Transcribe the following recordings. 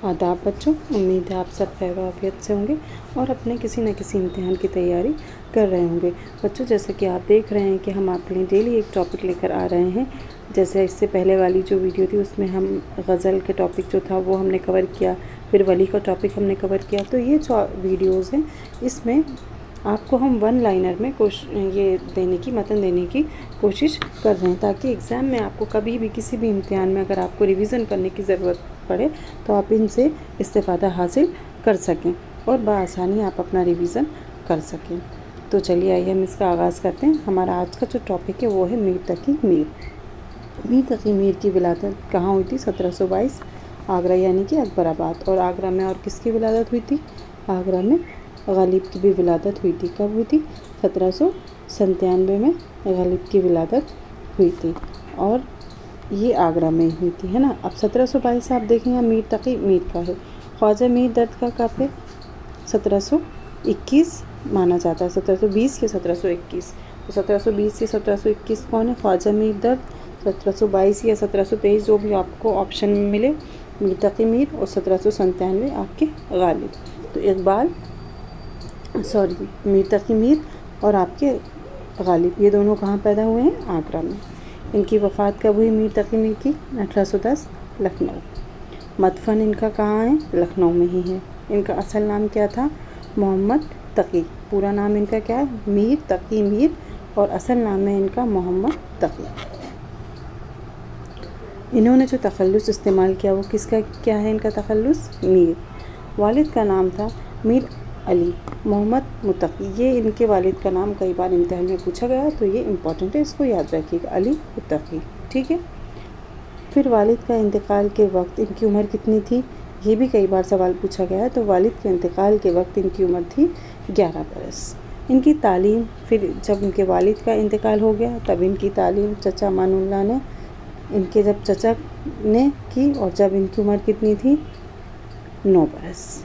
आदाब बच्चों, उम्मीद है आप सब खैर आफियत से होंगे और अपने किसी न किसी इम्तिहान की तैयारी कर रहे होंगे। बच्चों, जैसे कि आप देख रहे हैं कि हम आपके लिए डेली एक टॉपिक लेकर आ रहे हैं। जैसे इससे पहले वाली जो वीडियो थी उसमें हम गज़ल के टॉपिक जो था वो हमने कवर किया, फिर वली का टॉपिक हमने कवर किया। तो ये जो वीडियोज़ हैं इसमें आपको हम वन लाइनर में मतन देने की कोशिश कर रहे हैं, ताकि एग्ज़ाम में आपको कभी भी किसी भी इम्तिहान में अगर आपको रिवीज़न करने की ज़रूरत पड़े तो आप इनसे इस्तेफ़ादा हासिल कर सकें और बआसानी आप अपना रिवीज़न कर सकें। तो चलिए आइए हम इसका आगाज़ करते हैं। हमारा आज का जो टॉपिक है वो है मीर तकी मीर। मीर तकी मीर की विलादत कहाँ हुई थी? 1722 आगरा यानी कि अकबराबाद। और आगरा में और किसकी विलादत हुई थी? आगरा में गालिब की भी विलादत हुई थी। कब हुई थी? 1797 में गालिब की विलादत हुई थी और ये आगरा में हुई थी, है ना। अब 1722 आप देखेंगे मीर तकी मीर का है। ख्वाजा मीर दर्द का कब है? 1721 माना जाता है। 1720 या 1721? तो 1720 या 1721 कौन है? ख्वाजा मीर दर्द। 1722 या 1723 जो भी आपको ऑप्शन में मिले, मीर तकी मीर। और 1797 आपके गालिब। तो मीर तकी मीर और आपके गालिब ये दोनों कहाँ पैदा हुए हैं? आगरा में। इनकी वफ़ात कब हुई मीर तकी मीर की? 1810 लखनऊ। मदफन इनका कहाँ है? लखनऊ में ही है। इनका असल नाम क्या था? मोहम्मद तकी। पूरा नाम इनका क्या है? मीर तकी मीर। और असल नाम है इनका मोहम्मद तकी। इन्होंने जो तखल्लुस इस्तेमाल किया वो किसका क्या है? इनका तखल्लुस मीर। वालिद का नाम था मीर अली मोहम्मद मुत्तकी। ये इनके वालिद का नाम कई बार इम्तिहान में पूछा गया, तो ये इम्पॉर्टेंट है, इसको याद रखिएगा, अली मुत्तकी। ठीक है। फिर वालिद का इंतकाल के वक्त इनकी उम्र कितनी थी? ये भी कई बार सवाल पूछा गया है। तो वालिद के इंतकाल के वक्त इनकी उम्र थी 11 बरस। इनकी तालीम, फिर जब इनके वालिद का इंतकाल हो गया तब इनकी तालीम चचा मानुल्लाह ने जब चचा ने की, और जब इनकी उम्र कितनी थी? 9 बरस।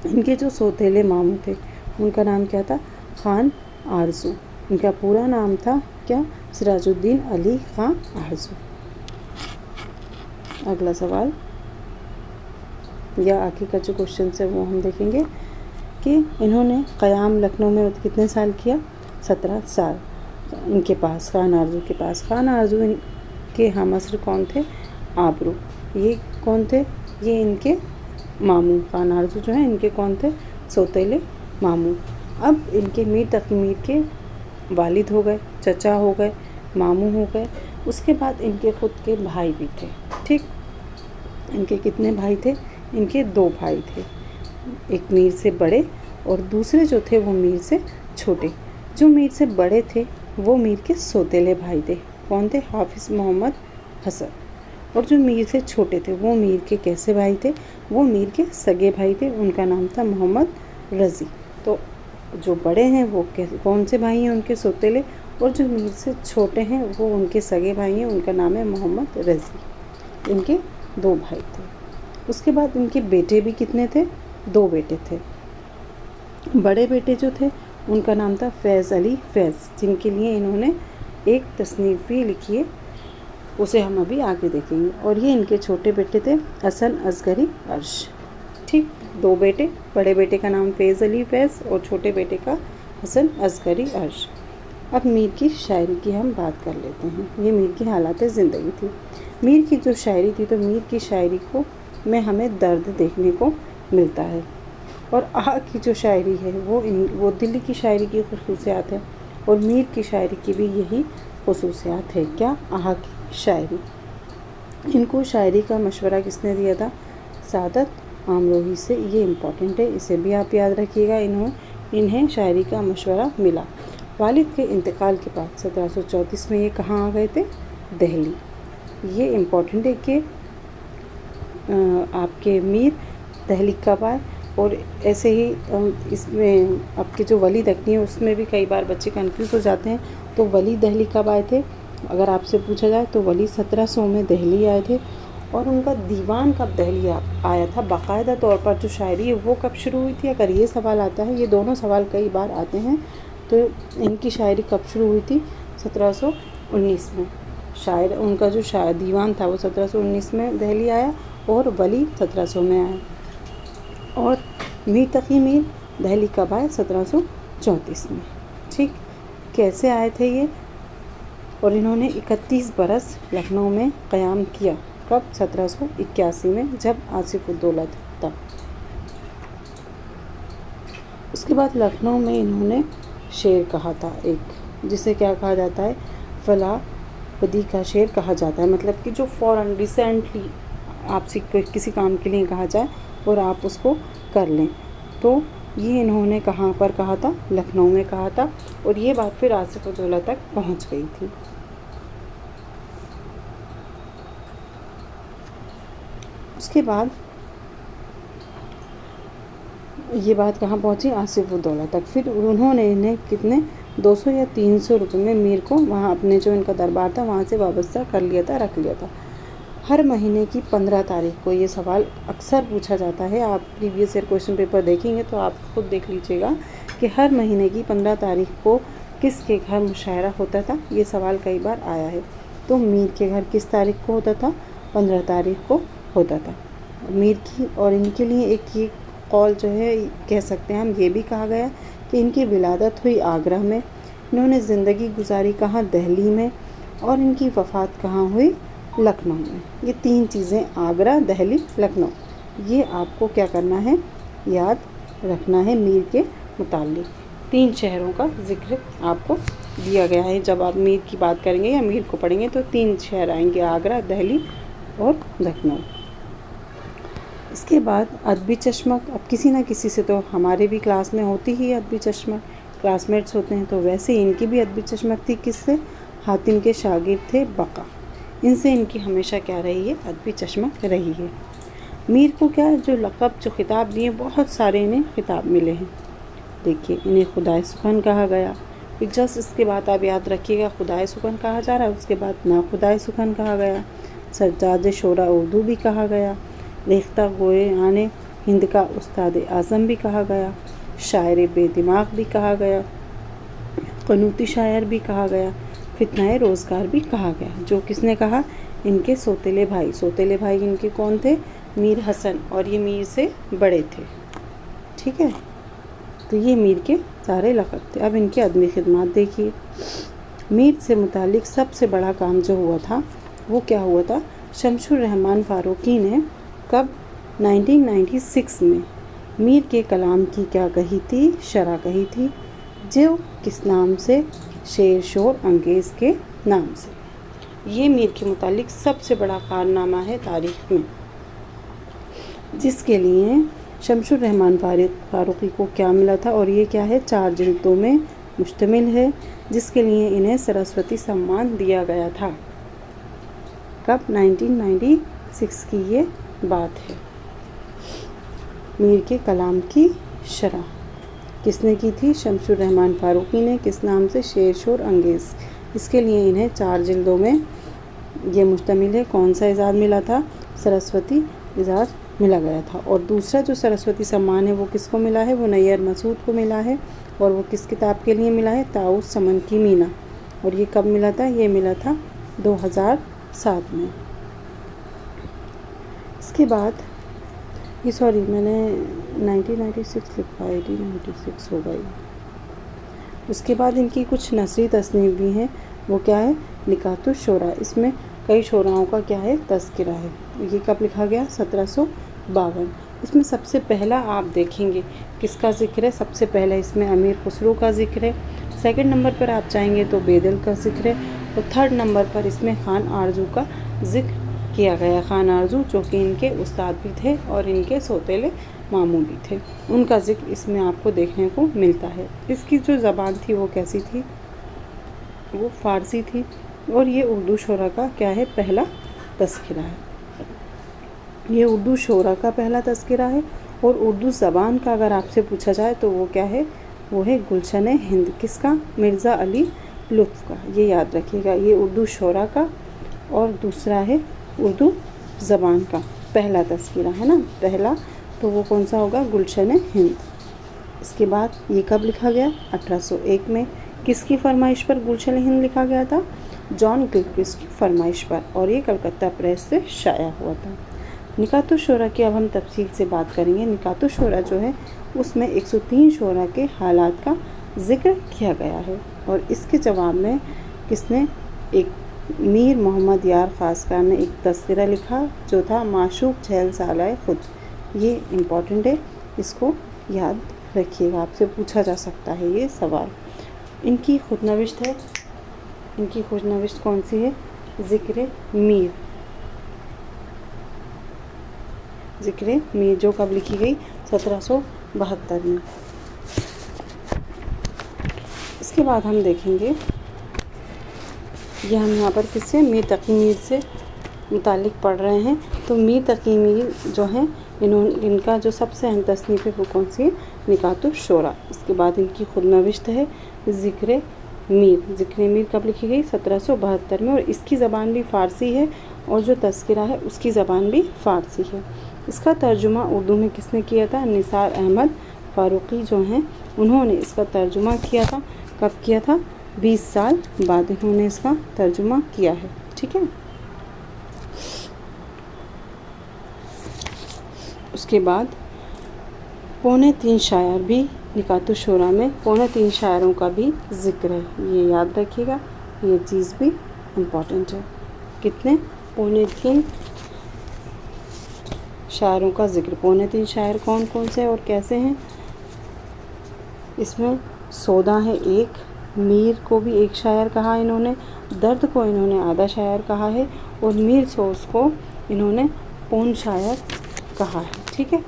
इनके जो सौतेले मामू थे उनका नाम क्या था? खान आरजू। इनका पूरा नाम था क्या? सिराजुद्दीन अली खान आरजू। अगला सवाल या आगे का जो क्वेश्चन है वो हम देखेंगे कि इन्होंने क़याम लखनऊ में कितने साल किया? 17 साल। इनके पास खान आरजू के पास। खान आरजू इनके हमअसर कौन थे? आबरू। ये कौन थे? ये इनके मामू। खान आरजू जो हैं इनके कौन थे? सौतेले मामू। अब इनके मीर तकी मीर के वालिद हो गए, चचा हो गए, मामू हो गए। उसके बाद इनके ख़ुद के भाई भी थे। ठीक, इनके कितने भाई थे? इनके 2 भाई थे, एक मीर से बड़े और दूसरे जो थे वो मीर से छोटे। जो मीर से बड़े थे वो मीर के सौतेले भाई थे। कौन थे? हाफिज़ मोहम्मद हसन। और जो मीर से छोटे थे वो मीर के कैसे भाई थे? वो मीर के सगे भाई थे। उनका नाम था मोहम्मद रज़ी। तो जो बड़े हैं वो कौन से भाई हैं? उनके सौतेले। और जो मीर से छोटे हैं वो उनके सगे भाई हैं, उनका नाम है मोहम्मद रज़ी। इनके 2 भाई थे। उसके बाद इनके बेटे भी कितने थे? 2 बेटे थे। बड़े बेटे जो थे उनका नाम था फैज़ अली फैज़, जिनके लिए इन्होंने एक तसनीफ़ भी लिखी है, उसे हम अभी आगे देखेंगे। और ये इनके छोटे बेटे थे हसन असगरी अर्श। ठीक, 2 बेटे, बड़े बेटे का नाम फैज़ अली फैज़ और छोटे बेटे का हसन असगरी अर्श। अब मीर की शायरी की हम बात कर लेते हैं। ये मीर की हालात ज़िंदगी थी। मीर की जो शायरी थी, तो मीर की शायरी में हमें दर्द देखने को मिलता है। और आह की जो शायरी है वो दिल्ली की शायरी की ख़ुसूसियात है, और मीर की शायरी की भी यही ख़ुसूसियात है। क्या? आह की शायरी। इनको शायरी का मशवरा किसने दिया था? सादत आमरोही से। ये इम्पॉर्टेंट है, इसे भी आप याद रखिएगा। इन्हें शायरी का मशवरा मिला। वालिद के इंतकाल के बाद 1734 में ये कहाँ आ गए थे? दिल्ली। ये इम्पॉर्टेंट है कि आपके मीर दिल्ली कब आए। और ऐसे ही इसमें आपके जो वली तकनी है उसमें भी कई बार बच्चे कंफ्यूज हो जाते हैं। तो वली दिल्ली कब आए थे? अगर आपसे पूछा जाए तो वली 1700 में दिल्ली आए थे। और उनका दीवान कब दिल्ली आया था बाकायदा तौर पर? जो शायरी है वो कब शुरू हुई थी? अगर ये सवाल आता है, ये दोनों सवाल कई बार आते हैं, तो इनकी शायरी कब शुरू हुई थी? 1719 में। शायर उनका जो दीवान था वो 1719 में दिल्ली आया। اور ولی 1700 میں آئے، اور میر تقی میر دہلی کب آئے؟ 1734 میں۔ ٹھیک، کیسے آئے تھے یہ؟ اور انہوں نے 31 برس لکھنؤ میں قیام کیا۔ کب؟ 1781 میں، جب آصف الدولہ تھا۔ اس کے بعد لکھنؤ میں انہوں نے شعر کہا تھا ایک، جسے کیا کہا جاتا ہے؟ فلاح بدی کا شعر کہا جاتا ہے، مطلب کہ جو فوراً ریسنٹلی آپ سے کسی کام کے لیے کہا جائے اور آپ اس کو کر لیں، تو یہ انہوں نے کہاں پر کہا تھا؟ لکھنؤ میں کہا تھا، اور یہ بات پھر آصف الدولہ تک پہنچ گئی تھی۔ اس کے بعد یہ بات کہاں پہنچی؟ آصف الدولہ تک۔ پھر انہوں نے انہیں کتنے 200 یا 300 روپے میں میر کو وہاں اپنے جو ان کا دربار تھا وہاں سے وابستہ کر لیا تھا، رکھ لیا تھا۔ ہر مہینے کی 15 تاریخ کو یہ سوال اکثر پوچھا جاتا ہے، آپ پریویس ایئر کویشچن پیپر دیکھیں گے تو آپ خود دیکھ لیجیے گا کہ ہر مہینے کی 15 تاریخ کو کس کے گھر مشاعرہ ہوتا تھا، یہ سوال کئی بار آیا ہے۔ تو میر کے گھر کس تاریخ کو ہوتا تھا؟ 15 تاریخ کو ہوتا تھا میر کی، اور ان کے لیے ایک یہ قول جو ہے کہہ سکتے ہیں ہم، یہ بھی کہا گیا کہ ان کی ولادت ہوئی آگرہ میں، انہوں نے زندگی گزاری کہاں؟ دہلی میں، اور ان کی وفات کہاں ہوئی؟ لکھنؤ میں۔ یہ 3 چیزیں، آگرہ، دہلی، لکھنؤ، یہ آپ کو کیا کرنا ہے؟ یاد رکھنا ہے۔ میر کے متعلق 3 شہروں کا ذکر آپ کو دیا گیا ہے۔ جب آپ میر کی بات کریں گے یا میر کو پڑھیں گے تو 3 شہر آئیں گے، آگرہ، دہلی اور لکھنؤ۔ اس کے بعد ادبی چشمک، اب کسی نہ کسی سے تو ہمارے بھی کلاس میں ہوتی ہی ادبی چشمک، کلاس میٹس ہوتے ہیں، تو ویسے ان کی بھی ادبی چشمک تھی، کس سے؟ حاتم کے شاگرد تھے بقا، ان سے ان کی ہمیشہ کیا رہی ہے؟ ادبی چشمک رہی ہے۔ میر کو کیا جو لقب، جو خطاب دیے، بہت سارے انہیں خطاب ملے ہیں۔ دیکھیے، انہیں خدائے سخن کہا گیا، پھر جسٹ اس کے بعد آپ یاد رکھیے گا خدائے سخن کہا جا رہا ہے، اس کے بعد نا خدائے سخن کہا گیا، سجاد شورا اردو بھی کہا گیا، ریختہ گوئے آنے ہند کا استاد اعظم بھی کہا گیا، شاعر بے دماغ بھی کہا گیا، قنوتی شاعر بھی کہا گیا، فتنہ روزگار بھی کہا گیا۔ جو کس نے کہا؟ ان کے سوتیلے بھائی، سوتیلے بھائی ان کے کون تھے؟ میر حسن، اور یہ میر سے بڑے تھے۔ ٹھیک ہے، تو یہ میر کے سارے لقب تھے۔ اب ان کی ادبی خدمات دیکھیے۔ میر سے متعلق سب سے بڑا کام جو ہوا تھا وہ کیا ہوا تھا؟ شمس الرحمن فاروقی نے کب؟ 1996 میں میر کے کلام کی کیا کہی تھی؟ شرح کہی تھی، جو کس نام سے؟ شیر شور انگیز کے نام سے۔ یہ میر کے متعلق سب سے بڑا کارنامہ ہے تاریخ میں، جس کے لیے شمس الرحمن فاروقی کو کیا ملا تھا، اور یہ کیا ہے؟ 4 جلدوں میں مشتمل ہے، جس کے لیے انہیں سرسوتی سمان دیا گیا تھا۔ کب؟ 1996 کی یہ بات ہے۔ میر کے کلام کی شرح کس نے کی تھی؟ شمس الرحمن فاروقی نے، کس نام سے؟ شیر شور انگیز۔ اس کے لیے انہیں 4 جلدوں میں یہ مشتمل ہے۔ کون سا اعزاز ملا تھا؟ سرسوتی اعزاز ملا گیا تھا۔ اور دوسرا جو سرسوتی سمان ہے وہ کس کو ملا ہے؟ وہ نیر مسعود کو ملا ہے، اور وہ کس کتاب کے لیے ملا ہے؟ طاؤس سمن کی مینا۔ اور یہ کب ملا تھا؟ یہ ملا تھا 2007 میں۔ اس کے بعد یہ میں نے 1996 لکھا ہے، 1996 ہوگا یہ۔ اس کے بعد ان کی کچھ نثری تصنیف بھی ہیں، وہ کیا ہے؟ نکات الشعراء، اس میں کئی شعراؤں کا کیا ہے؟ تذکرہ ہے۔ یہ کب لکھا گیا؟ 1752۔ اس میں سب سے پہلا آپ دیکھیں گے کس کا ذکر ہے؟ سب سے پہلے اس میں امیر خسرو کا ذکر ہے، 2nd نمبر پر آپ چاہیں گے تو بیدل کا ذکر ہے، اور 3rd نمبر پر اس میں خان آرزو کا ذکر کیا گیا۔ خان آرزو جو کہ ان کے استاد بھی تھے اور ان کے سوتیلے ماموں بھی تھے، ان کا ذکر اس میں آپ کو دیکھنے کو ملتا ہے۔ اس کی جو زبان تھی وہ کیسی تھی؟ وہ فارسی تھی، اور یہ اردو شعراء کا کیا ہے؟ پہلا تذکرہ ہے۔ یہ اردو شعراء کا پہلا تذکرہ ہے، اور اردو زبان کا اگر آپ سے پوچھا جائے تو وہ کیا ہے؟ وہ ہے گلشن ہند، کس کا؟ مرزا علی لطف کا۔ یہ یاد رکھیے گا، یہ اردو شعراء کا، اور دوسرا ہے اردو زبان کا پہلا تذکرہ ہے نا، پہلا، تو وہ کون سا ہوگا؟ گلشن ہند۔ اس کے بعد یہ کب لکھا گیا؟ 1801 میں۔ کس کی فرمائش پر گلشن ہند لکھا گیا تھا؟ جان گلکرسٹ کی فرمائش پر، اور یہ کلکتہ پریس سے شائع ہوا تھا۔ نکات الشورى کی اب ہم تفصیل سے بات کریں گے۔ نکات الشورى جو ہے اس میں 103 شعراء کے حالات کا ذکر کیا گیا ہے، اور اس کے جواب میں کس نے، ایک میر محمد یار خاصکار نے ایک تذکرہ لکھا جو تھا معشوق چہل سالہ خود۔ یہ امپورٹنٹ ہے، اس کو یاد رکھیے گا، آپ سے پوچھا جا سکتا ہے یہ سوال۔ ان کی خود نوشت ہے، ان کی خود نوشت کون سی ہے؟ ذکر میر، ذکر میر، جو کب لکھی گئی؟ 1772 میں۔ اس کے بعد ہم دیکھیں گے، یہ ہم یہاں پر کس سے، میر تقی میر سے متعلق پڑھ رہے ہیں۔ تو میر تقی میر جو ہیں ان کا جو سب سے اہم تصنیف ہے وہ کون سی ہے؟ نکات الشورى۔ اس کے بعد ان کی خود نوشت ہے ذکر میر۔ ذکر میر کب لکھی گئی؟ 1772 میں، اور اس کی زبان بھی فارسی ہے، اور جو تذکرہ ہے اس کی زبان بھی فارسی ہے۔ اس کا ترجمہ اردو میں کس نے کیا تھا؟ نثار احمد فاروقی جو ہیں انہوں نے اس کا ترجمہ کیا تھا۔ کب کیا تھا؟ 20 سال بعد انہوں نے اس کا ترجمہ کیا ہے، ٹھیک ہے۔ اس کے بعد 3.25 شاعر بھی نکات الشورى میں، 3.25 شاعروں کا بھی ذکر ہے، یہ یاد رکھیے گا، یہ چیز بھی امپورٹنٹ ہے۔ کتنے؟ 3.25 شاعروں کا ذکر۔ 3.25 شاعر کون کون سے اور کیسے ہیں؟ اس میں سودا ہے ایک، میر کو بھی ایک شاعر کہا انہوں نے، درد کو انہوں نے آدھا شاعر کہا ہے، اور میر سوز کو انہوں نے پون شاعر کہا ہے، ٹھیک ہے۔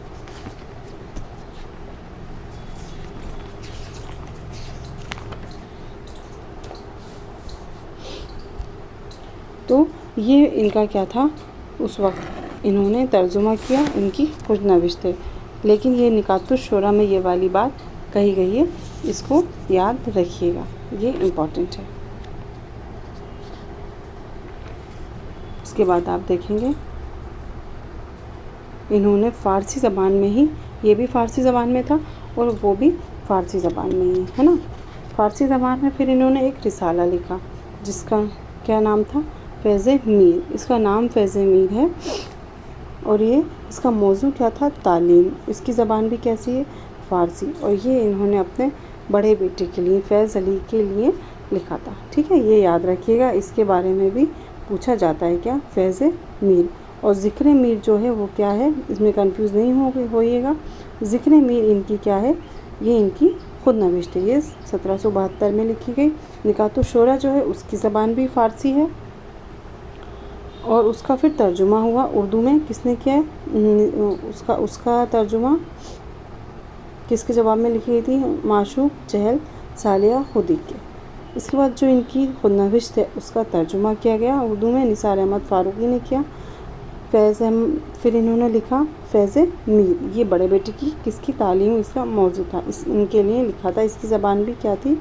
تو یہ ان کا کیا تھا، اس وقت انہوں نے ترجمہ کیا، ان کی خود نوشت ہے، لیکن یہ نکات الشورى میں یہ والی بات کہی گئی ہے، اس کو یاد رکھیے گا، یہ امپورٹنٹ ہے۔ اس کے بعد آپ دیکھیں گے انہوں نے فارسی زبان میں ہی، یہ بھی فارسی زبان میں تھا اور وہ بھی فارسی زبان میں ہی ہے نا، فارسی زبان میں پھر انہوں نے ایک رسالہ لکھا جس کا کیا نام تھا؟ فیض میر۔ اس کا نام فیض میر ہے، اور یہ اس کا موضوع کیا تھا؟ تعلیم۔ اس کی زبان بھی کیسی ہے؟ فارسی، اور یہ انہوں نے اپنے بڑے بیٹے کے لیے، فیض علی کے لیے لکھا تھا، ٹھیک ہے، یہ یاد رکھیے گا، اس کے بارے میں بھی پوچھا جاتا ہے کیا؟ فیض میر۔ اور ذکر میر جو ہے وہ کیا ہے؟ اس میں کنفیوز نہیں ہوئیے گا، ذکر میر ان کی کیا ہے؟ یہ ان کی خود نوشت ہے، یہ 1772 میں لکھی گئی۔ نکات الشورى جو ہے اس کی زبان بھی فارسی ہے، اور اس کا پھر ترجمہ ہوا اردو میں، کس نے کیا ہے؟ اس کا ترجمہ کس کے جواب میں لکھی گئی تھی؟ معشوق چہل سالہ خودی کے۔ اس کے بعد جو ان کی خود نوشت ہے اس کا ترجمہ کیا گیا اردو میں، نثار احمد فاروقی نے کیا۔ پھر انہوں نے لکھا فیض میر، یہ بڑے بیٹے کی کس کی تعلیم، اس کا موضوع تھا، ان کے لیے لکھا تھا، اس کی زبان بھی کیا تھی؟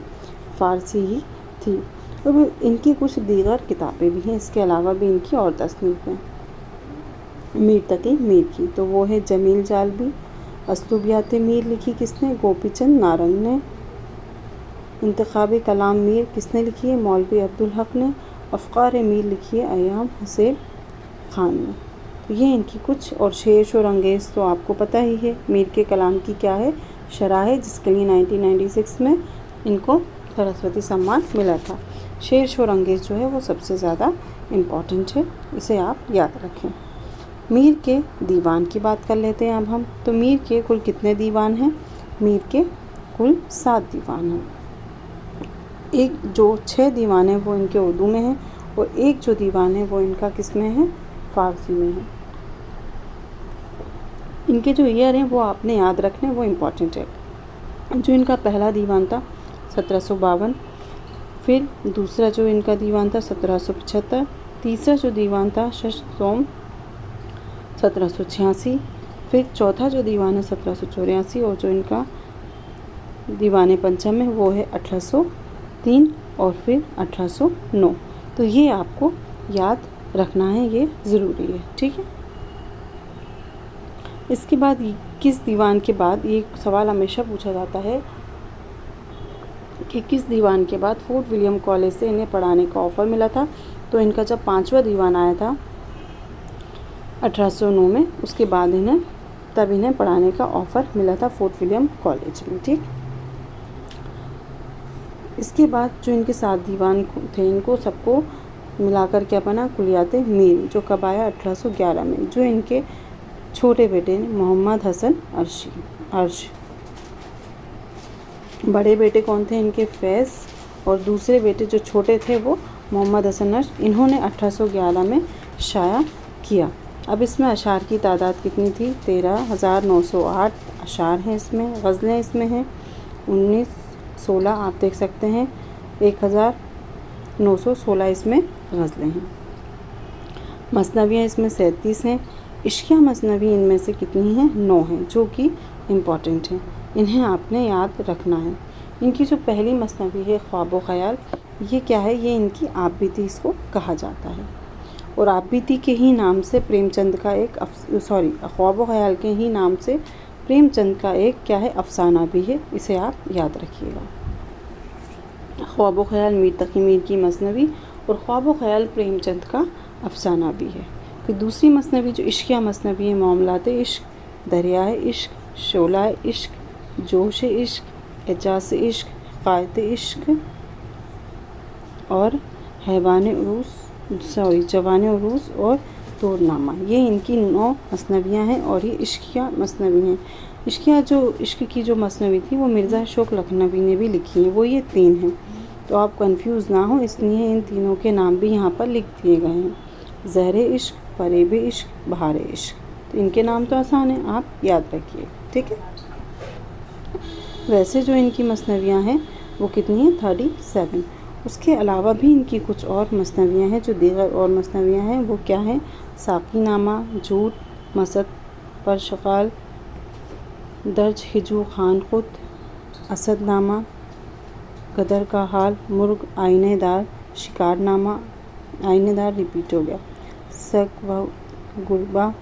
فارسی ہی تھی۔ اور ان کی کچھ دیگر کتابیں بھی ہیں، اس کے علاوہ بھی ان کی اور تصنیف ہیں میر تقی میر کی، تو وہ ہے جمیل جالبی۔ اسلوبیات میر لکھی کس نے؟ گوپی چند نارنگ نے۔ انتخاب کلام میر کس نے لکھی ہے؟ مولوی عبدالحق نے۔ افکار میر لکھی ہے ایام حسین خان نے۔ تو یہ ان کی کچھ، اور شیر و انگیز تو آپ کو پتہ ہی ہے میر کے کلام کی کیا ہے، شرح ہے، جس کے لیے 1996 میں ان کو سرسوتی سمان ملا تھا۔ شیر و انگیز جو ہے وہ سب سے زیادہ امپورٹنٹ ہے، اسے آپ یاد رکھیں۔ میر کے دیوان کی بات کر لیتے ہیں اب ہم۔ تو میر کے کل کتنے دیوان ہیں؟ میر کے کل 7 دیوان ہیں۔ ایک جو 6 دیوان ہیں وہ ان کے اردو میں ہیں، اور ایک جو دیوان ہے وہ ان کا کس میں ہے؟ فارسی میں ہے۔ ان کے جو ایئر ہیں وہ آپ نے یاد رکھنے، وہ امپورٹنٹ ہے۔ جو ان کا پہلا دیوان تھا 1752، پھر دوسرا جو ان کا دیوان تھا 1775، تیسرا جو دیوان تھا شش سوم 1786، پھر چوتھا جو دیوان ہے 1784، اور جو ان کا دیوان پنچم ہے وہ ہے 1803، اور پھر 1809۔ تو یہ آپ کو یاد رکھنا ہے، یہ ضروری ہے، ٹھیک ہے۔ اس کے بعد کس دیوان کے بعد، یہ سوال ہمیشہ پوچھا جاتا ہے کہ کس دیوان کے بعد فورٹ ولیم کالج سے انہیں پڑھانے کا آفر ملا تھا؟ تو ان کا جب 5واں دیوان آیا تھا 1809 में। उसके बाद इन्हें पढ़ाने का ऑफ़र मिला था फोर्ट विलियम कॉलेज में, ठीक। इसके बाद जो इनके 7 दीवान थे, इनको सबको मिलाकर क्या बना, कुलियात मीर, जो कब आया 1811 में, जो इनके छोटे बेटे ने मोहम्मद हसन अर्श। बड़े बेटे कौन थे इनके, फैज़, और दूसरे बेटे जो छोटे थे वो मोहम्मद हसन अर्श। इन्होंने 1811 में शाया किया। अब इसमें अशार की तादाद कितनी थी, 13,908 अशार हैं इसमें। गज़लें इसमें हैं 16 आप देख सकते हैं, 1916 इसमें गज़लें हैं। मसनवियाँ इसमें 37 हैं। इश्किया मसनवी इनमें से कितनी हैं, 9 हैं, जो कि इम्पॉर्टेंट हैं, इन्हें आपने याद रखना है। इनकी जो पहली मसनवी है ख्वाब व ख़याल, ये क्या है, ये इनकी आप बीती इसको कहा जाता है। और आप बीती के ही नाम से प्रेमचंद का एक ख्वाब व ख़याल के ही नाम से प्रेमचंद का एक क्या है, अफसाना भी है, इसे आप याद रखिएगा। ख्वाब व ख़याल मीर तक़ी मीर की मसनवी और ख्वाब व ख़याल प्रेमचंद का अफसाना भी है। फिर दूसरी मसनवी जो इश्किया मसनवी है, मामलात इश्क, दरियाए इश्क, शोलाए इश्क, जोश इश्क, एजाज़ इश्क, क़ायत इश्क और जवान उरूस और तोरनामा, ये इनकी 9 मसनवियाँ हैं और ये इश्किया मसनवी हैं। इश्किया जो इश्क की जो मसनवी थी वो मिर्ज़ा अशोक लखनवी ने भी लिखी है, वो ये 3 हैं। तो आप कंफ्यूज ना हो, इसलिए इन तीनों के नाम भी यहाँ पर लिख दिए गए हैं, ज़हरे इश्क, फ़रेब इश्क, बहार इश्क। तो इनके नाम तो आसान हैं, आप याद रखिए, ठीक है। वैसे जो इनकी मसनवियाँ हैं वो कितनी हैं, 37। उसके अलावा भी इनकी कुछ और मसनवियाँ हैं, जो दीगर और मसनवियाँ हैं वो क्या हैं, साक़ीनामा, झूठ, मसद पर शक़ाल, दर्ज हिजू खान खुद, असदनामा, गदर का हाल, मुर्ग, आइनेदार, शिकारनामा, आइनेदार रिपीट हो गया, सक व गुरबा,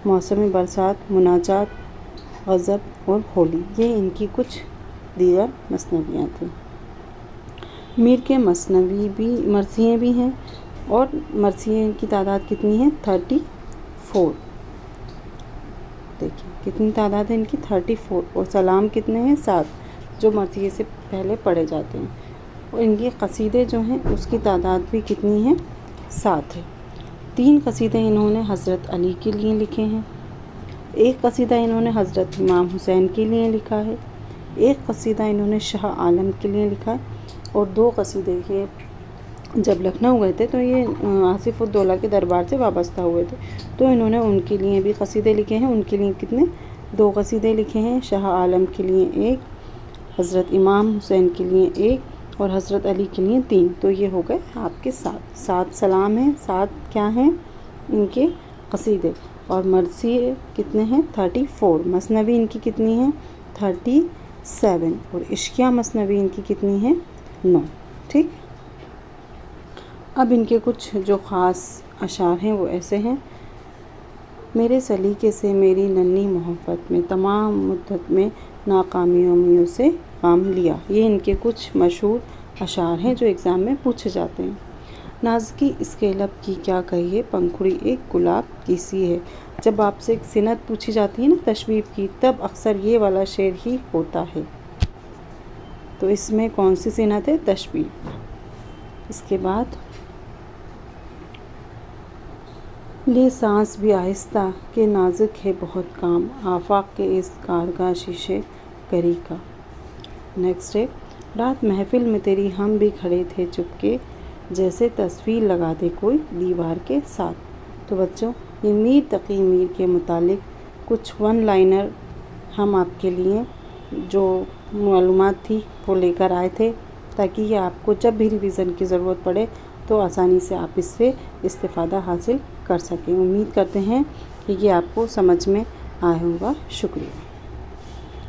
मौसम बरसात, मुनाजात, गज़ब और होली, ये इनकी कुछ दीगर मसनवियाँ थी। मीर के मरसिये भी हैं और मरसिये की तादाद कितनी है, 34। देखिए कितनी तादाद है इनकी, 34। और सलाम कितने हैं, 7, जो मरसिये से पहले पढ़े जाते हैं। और इनके कसीदे जो हैं उसकी तादाद भी कितनी है, 7 है। 3 कसीदे इन्होंने हज़रत अली के लिए लिखे हैं, 1 कसीदा इन्होंने हज़रत इमाम हुसैन के लिए लिखा है, 1 कसीदा इन्होंने शाह आलम के लिए लिखा है, और 2 कसीदे ये जब लखनऊ गए थे तो ये आसिफ उद्दौला के दरबार से वाबस्ता हुए थे, तो इन्होंने उनके लिए भी कसीदे लिखे हैं। उनके लिए कितने, 2 कसीदे लिखे हैं, शाह आलम के लिए 1, हज़रत इमाम हुसैन के लिए 1 और हज़रत अली के लिए 3। तो ये हो गए आपके 7 सलाम हैं, 7 क्या हैं इनके कसीदे। और मरसिये कितने हैं, 34। मसनवी इनकी कितनी है, 37। और इश्किया मसनवी इनकी कितनी है, 9, ठीक। अब इनके कुछ जो ख़ास अशार हैं वो ऐसे हैं, मेरे सलीके से मेरी नन्ही मोहब्बत में तमाम मुद्दत में नाकामियों से काम लिया, ये इनके कुछ मशहूर अशार हैं जो एग्ज़ाम में पूछे जाते हैं। नाज़की इसके लब की क्या कहिए, पंखुड़ी एक गुलाब की सी है। जब आपसे एक सिनत पूछी जाती है ना तशबीह की, तब अक्सर ये वाला शेर ही होता है। तो इसमें कौन सी सिनत है, तशबीह। इसके बाद ले सांस भी आहिस्ता के नाजुक है बहुत काम, आफाक के इस कारगा शीशे करी का। नेक्स्ट है, रात महफिल में तेरी हम भी खड़े थे चुपके, जैसे तस्वीर लगा दे कोई दीवार के साथ। तो बच्चों ये मीर तक़ी मीर के मुतालिक कुछ 1 लाइनर हम आपके लिए जो मालूमात थी वो लेकर आए थे, ताकि ये आपको जब भी रिवीज़न की ज़रूरत पड़े तो आसानी से आप इससे इस्तिफ़ादा हासिल कर सकें। उम्मीद करते हैं कि ये आपको समझ में आया होगा। शुक्रिया।